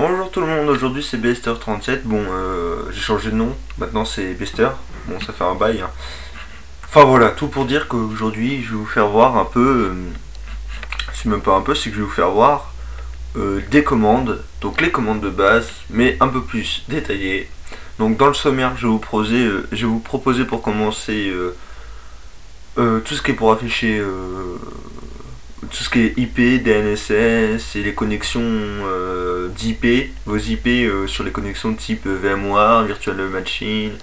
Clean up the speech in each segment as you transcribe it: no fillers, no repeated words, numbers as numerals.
Bonjour tout le monde, aujourd'hui c'est Bester37. Bon, j'ai changé de nom, maintenant c'est Bester. Bon, ça fait un bail. Hein. Enfin voilà, tout pour dire qu'aujourd'hui je vais vous faire voir un peu, c'est même pas un peu, c'est que je vais vous faire voir des commandes, donc les commandes de base, mais un peu plus détaillées. Donc dans le sommaire, je vais vous proposer pour commencer tout ce qui est pour afficher tout ce qui est IP, DNSS et les connexions d'IP, vos IP sur les connexions de type VMware, Virtual Machine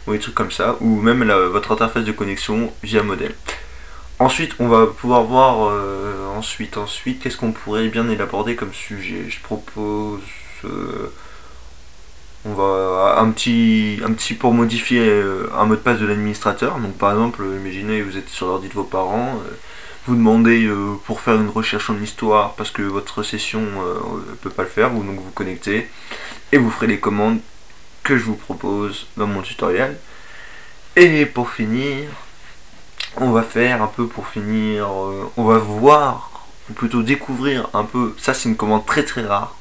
ou des trucs comme ça, ou même votre interface de connexion via modem. Ensuite, on va pouvoir voir ensuite qu'est-ce qu'on pourrait bien élaborer comme sujet. Je propose on va un petit pour modifier un mot de passe de l'administrateur. Donc par exemple, imaginez vous êtes sur l'ordi de vos parents, vous demandez pour faire une recherche en histoire parce que votre session ne peut pas le faire, donc vous connectez et vous ferez les commandes que je vous propose dans mon tutoriel. Et pour finir, on va faire un peu on va voir, ou plutôt découvrir un peu, ça c'est une commande très très rare,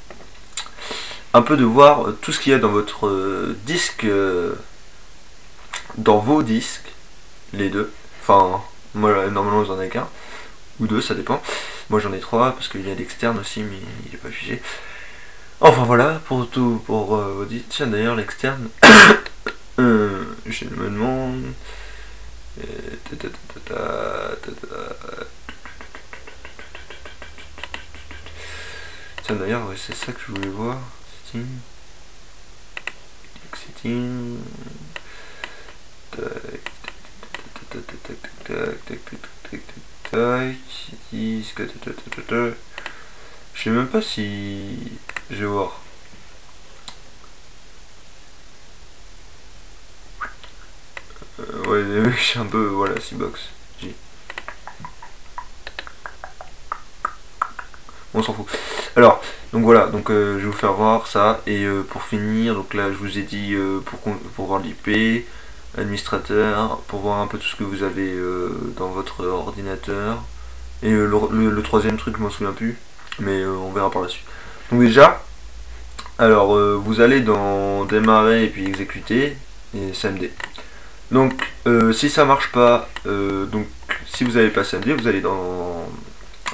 un peu de voir tout ce qu'il y a dans votre disque, dans vos disques, les deux, enfin moi normalement j'en ai qu'un, ou deux, ça dépend. Moi j'en ai trois parce qu'il y a l'externe aussi, mais il n'est pas affiché. Enfin voilà, pour tout, pour tiens d'ailleurs l'externe, je me demande. Tiens d'ailleurs, ouais, c'est ça que je voulais voir. Setting. Je sais même pas si je vais voir. Ouais, je suis un peu, voilà, C-Box. On s'en fout. Alors, donc voilà, donc je vais vous faire voir ça. Et pour finir, donc là je vous ai dit pour voir l'IP, administrateur, pour voir un peu tout ce que vous avez dans votre ordinateur. Et le troisième truc, je m'en souviens plus, mais on verra par la suite. Donc déjà, alors vous allez dans démarrer et puis exécuter et CMD. Donc si ça marche pas, donc si vous n'avez pas CMD, vous allez dans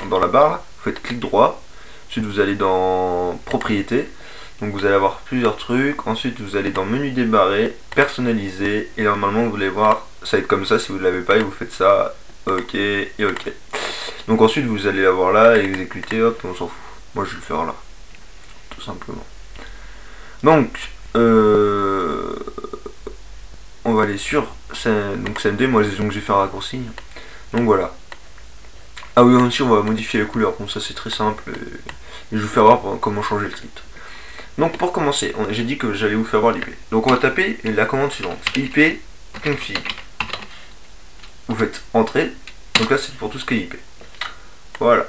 la barre, là, vous faites clic droit, ensuite vous allez dans propriétés, donc vous allez avoir plusieurs trucs, ensuite vous allez dans menu démarrer, personnaliser, et normalement vous allez voir, ça va être comme ça si vous ne l'avez pas, et vous faites ça, ok, et ok. Donc ensuite vous allez avoir là, exécuter, hop, on s'en fout. Moi je vais le faire là, tout simplement. Donc, on va aller sur donc CMD, moi donc j'ai fait un raccourci. Donc voilà. Ah oui, aussi on va modifier les couleurs, bon ça c'est très simple. Et je vais vous faire voir comment changer le titre. Donc pour commencer, j'ai dit que j'allais vous faire voir l'IP. Donc on va taper la commande suivante, IP config. Vous faites entrée, donc là c'est pour tout ce qui est IP. Voilà.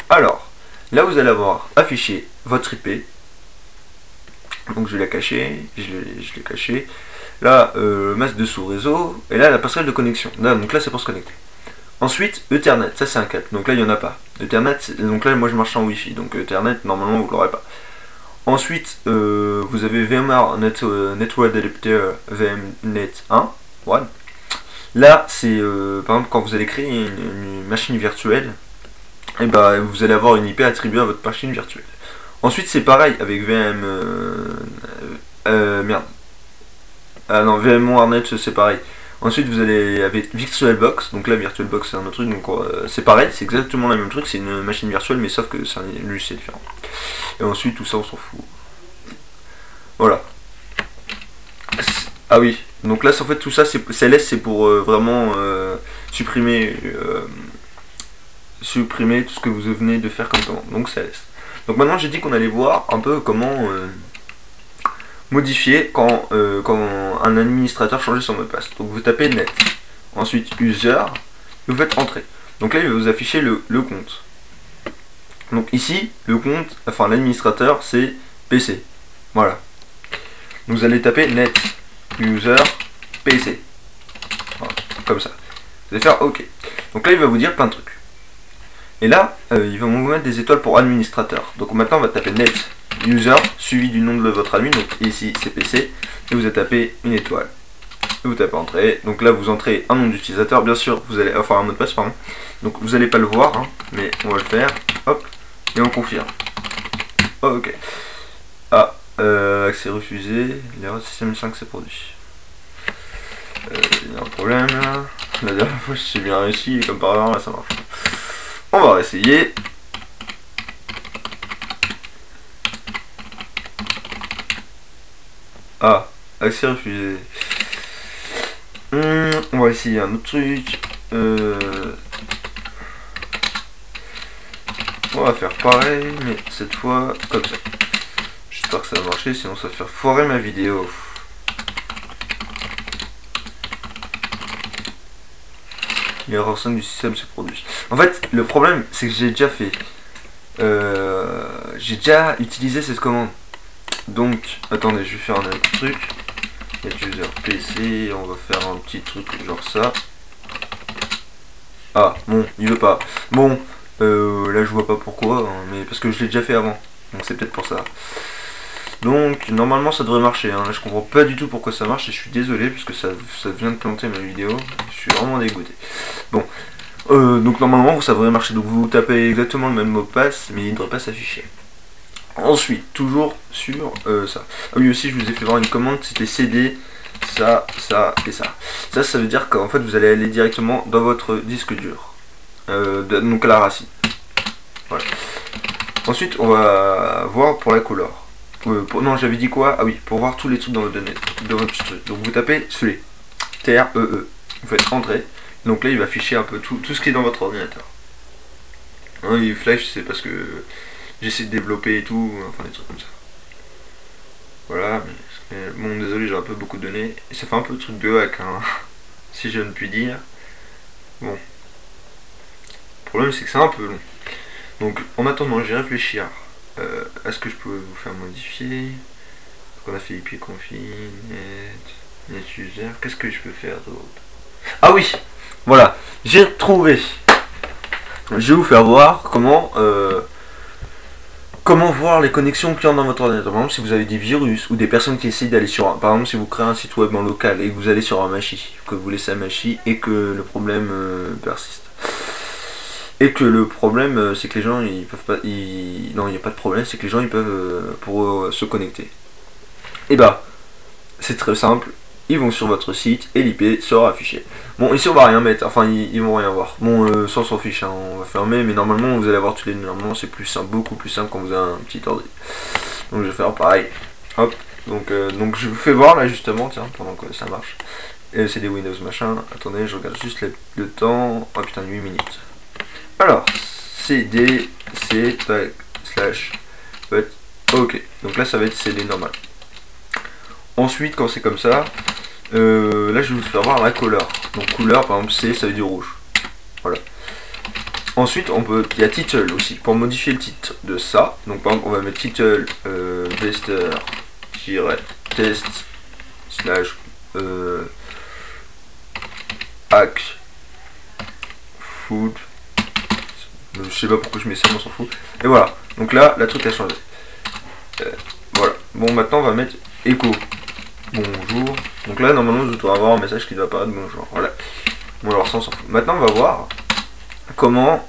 Alors, là vous allez avoir affiché votre IP. Donc je vais la cacher, je l'ai caché. Là, masque de sous-réseau, et là la passerelle de connexion. Là, donc là c'est pour se connecter. Ensuite, Ethernet, ça c'est un câble, donc là il n'y en a pas. Ethernet, donc là moi je marche en Wi-Fi, donc Ethernet normalement vous l'aurez pas. Ensuite, vous avez VMware Network Adapter VMnet 1. One. Là, c'est par exemple quand vous allez créer une machine virtuelle, et bah vous allez avoir une IP attribuée à votre machine virtuelle. Ensuite, c'est pareil avec merde. Ah non, VMwareNet c'est pareil. Ensuite vous allez avec VirtualBox, donc là VirtualBox c'est un autre truc, donc c'est pareil, c'est exactement le même truc, c'est une machine virtuelle mais sauf que c'est un logiciel différent. Et ensuite tout ça on s'en fout. Voilà. Ah oui, donc là en fait tout ça c'est CLS, c'est pour vraiment supprimer tout ce que vous venez de faire comme commande, donc CLS. Donc maintenant j'ai dit qu'on allait voir un peu comment modifier quand un administrateur change son mot de passe. Donc vous tapez net, ensuite user, et vous faites entrer. Donc là il va vous afficher le compte. Donc ici le compte, enfin l'administrateur c'est PC. Voilà. Donc vous allez taper net user PC. Voilà, comme ça. Vous allez faire OK. Donc là il va vous dire plein de trucs. Et là il va vous mettre des étoiles pour administrateur. Donc maintenant on va taper net user suivi du nom de votre admin, donc ici c'est PC, et vous tapez une étoile. Et vous tapez entrée, donc là vous entrez un nom d'utilisateur, bien sûr vous allez, enfin un mot de passe pardon, donc vous n'allez pas le voir, hein, mais on va le faire, hop, et on confirme. Oh, ok. Ah, accès refusé, l'erreur système 5 s'est produit. Il y a un problème là. La dernière fois j'ai bien réussi, et comme par hasard là ça marche. On va réessayer. Ah, accès refusé. On va essayer un autre truc. On va faire pareil, mais cette fois comme ça. J'espère que ça va marcher, sinon ça va faire foirer ma vidéo. L'erreur 5 du système se produit. En fait, le problème, c'est que j'ai déjà fait. J'ai déjà utilisé cette commande. Donc, attendez, je vais faire un autre truc. User PC, on va faire un petit truc genre ça. Ah, bon, il veut pas. Bon, là je vois pas pourquoi, hein, mais parce que je l'ai déjà fait avant. Donc c'est peut-être pour ça. Donc, normalement ça devrait marcher. Hein. Là je comprends pas du tout pourquoi ça marche et je suis désolé parce que ça vient de planter ma vidéo. Je suis vraiment dégoûté. Bon, donc normalement ça devrait marcher. Donc vous tapez exactement le même mot de passe, mais il ne devrait pas s'afficher. Ensuite, toujours sur ça. Ah oui, aussi je vous ai fait voir une commande, c'était CD, ça et ça. Ça veut dire qu'en fait vous allez aller directement dans votre disque dur. Donc à la racine. Voilà. Ensuite, on va voir pour la couleur. Non, j'avais dit quoi? Ah oui, pour voir tous les trucs dans votre données, dans votre truc. Donc vous tapez celui TREE. Vous faites entrer. Donc là, il va afficher un peu tout ce qui est dans votre ordinateur. Hein, il flash, c'est parce que j'essaie de développer et tout, enfin des trucs comme ça. Voilà, mais bon, désolé, j'ai un peu beaucoup de données. Et ça fait un peu le truc de hack, hein, si je ne puis dire. Bon. Le problème, c'est que c'est un peu long. Donc, en attendant, je vais réfléchir à ce que je peux vous faire modifier. Donc, on a fait IP config, net user. Qu'est-ce que je peux faire d'autre? Ah oui, voilà, j'ai retrouvé. Je vais vous faire voir comment voir les connexions clients dans votre ordinateur. Par exemple, si vous avez des virus ou des personnes qui essayent d'aller sur par exemple, si vous créez un site web en local et que vous allez sur un Machi, que vous laissez un Machi et que le problème persiste. Et que le problème, c'est que les gens, ils peuvent pas... Non, il n'y a pas de problème, c'est que les gens, ils peuvent pour se connecter. Et bah, c'est très simple. Ils vont sur votre site et l'IP sera affiché. Bon, ici on va rien mettre, enfin ils vont rien voir. Bon, ça on s'en fiche, hein, on va fermer, mais normalement vous allez avoir tous les données. Normalement c'est plus simple, beaucoup plus simple quand vous avez un petit ordi. Donc je vais faire pareil. Hop, donc je vous fais voir là justement, tiens, pendant que ça marche. Et c'est des Windows machin. Attendez, je regarde juste le temps. Oh putain, 8 minutes. Alors, CD, C, slash, ok. Donc là ça va être CD normal. Ensuite, quand c'est comme ça, là je vais vous faire voir la couleur. Donc couleur, par exemple C, ça veut dire rouge. Voilà. Ensuite, il y a title aussi, pour modifier le titre de ça. Donc par exemple, on va mettre title tester-test slash hack food. Je sais pas pourquoi je mets ça, on s'en fout. Et voilà. Donc là, la truc a changé. Voilà. Bon, maintenant on va mettre echo. Bonjour. Donc là, normalement, vous devez avoir un message qui doit apparaître. Bonjour. Voilà. Bon, alors ça, on s'en fout. Maintenant, on va voir comment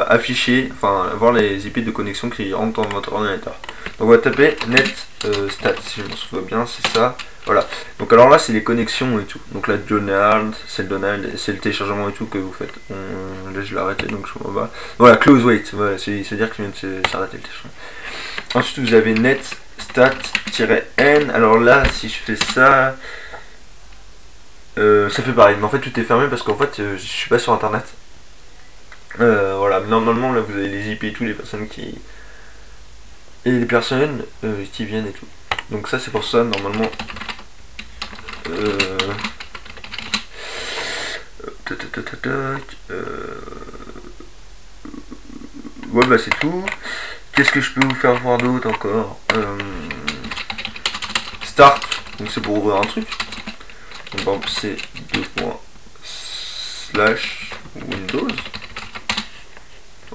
afficher, enfin, voir les IP de connexion qui rentrent dans votre ordinateur. Donc, on va taper net stat, si je me souviens bien, c'est ça. Voilà. Donc, alors là, c'est les connexions et tout. Donc, là, Donald, c'est le téléchargement et tout que vous faites. Là, je l'ai arrêté, donc je m'en bats. Voilà, close wait. Voilà, c'est-à-dire qu'il vient de s'arrêter le téléchargement. Ensuite, vous avez net stat-n. Alors là, si je fais ça, ça fait pareil. Mais en fait, tout est fermé parce qu'en fait, je suis pas sur internet. Voilà, normalement, là, vous avez les IP et tout, les personnes qui. Et les personnes qui viennent et tout. Donc, ça, c'est pour ça, normalement. Ouais, bah, c'est tout. Qu'est-ce que je peux vous faire voir d'autre encore? Start, donc c'est pour ouvrir un truc. Donc par exemple c'est /Windows.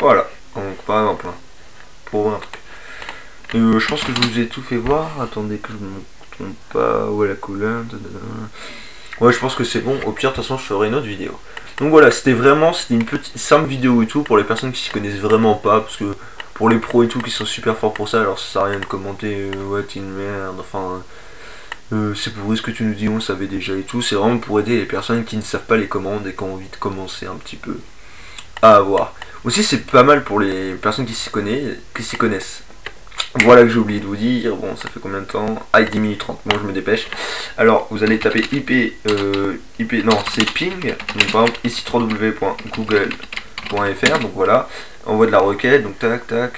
Voilà, donc par exemple, hein, pour ouvrir un truc. je pense que je vous ai tout fait voir. Attendez que je me trompe pas. Ouais, la couleur. Ouais, je pense que c'est bon. Au pire, de toute façon, je ferai une autre vidéo. Donc voilà, c'était une petite simple vidéo et tout pour les personnes qui s'y connaissent vraiment pas. Parce que pour les pros et tout qui sont super forts pour ça, alors ça sert à rien de commenter. Ouais, t'es une merde. Enfin, c'est pour ce que tu nous dis, on le savait déjà et tout. C'est vraiment pour aider les personnes qui ne savent pas les commandes et qui ont envie de commencer un petit peu à avoir. Aussi, c'est pas mal pour les personnes qui s'y connaissent. Voilà que j'ai oublié de vous dire. Bon, ça fait combien de temps? Ah, 10 minutes 30. Bon, je me dépêche. Alors, vous allez taper non, c'est ping. Donc, par exemple, ici www.google.fr. Donc, voilà. Envoi de la requête. Donc, tac, tac.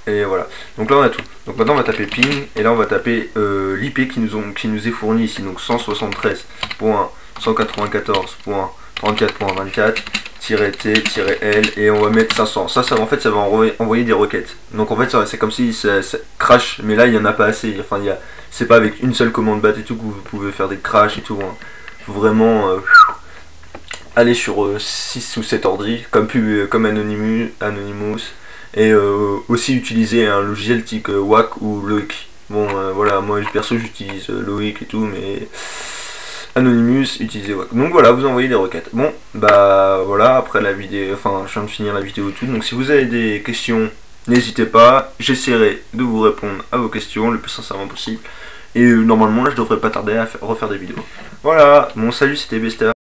Et voilà. Donc, là, on a tout. Donc, maintenant, on va taper ping. Et là, on va taper l'IP qui nous est fourni ici. Donc, 173.183.34.24-T-L et on va mettre 500. Ça en fait, ça va envoyer des requêtes. Donc en fait, c'est comme si ça crash, mais là il n'y en a pas assez. Enfin, c'est pas avec une seule commande bat et tout que vous pouvez faire des crashs et tout. Hein. Faut vraiment aller sur 6 ou 7 ordi comme Anonymous et aussi utiliser un logiciel type WAC ou Loic. Bon, voilà, moi perso j'utilise Loic et tout, mais Anonymous, utilisez WAC. Donc voilà, vous envoyez des requêtes. Bon, bah voilà, après la vidéo, enfin je viens de finir la vidéo et tout. Donc si vous avez des questions, n'hésitez pas, j'essaierai de vous répondre à vos questions le plus sincèrement possible. Et normalement là je devrais pas tarder à refaire des vidéos. Voilà, bon salut, c'était Besta.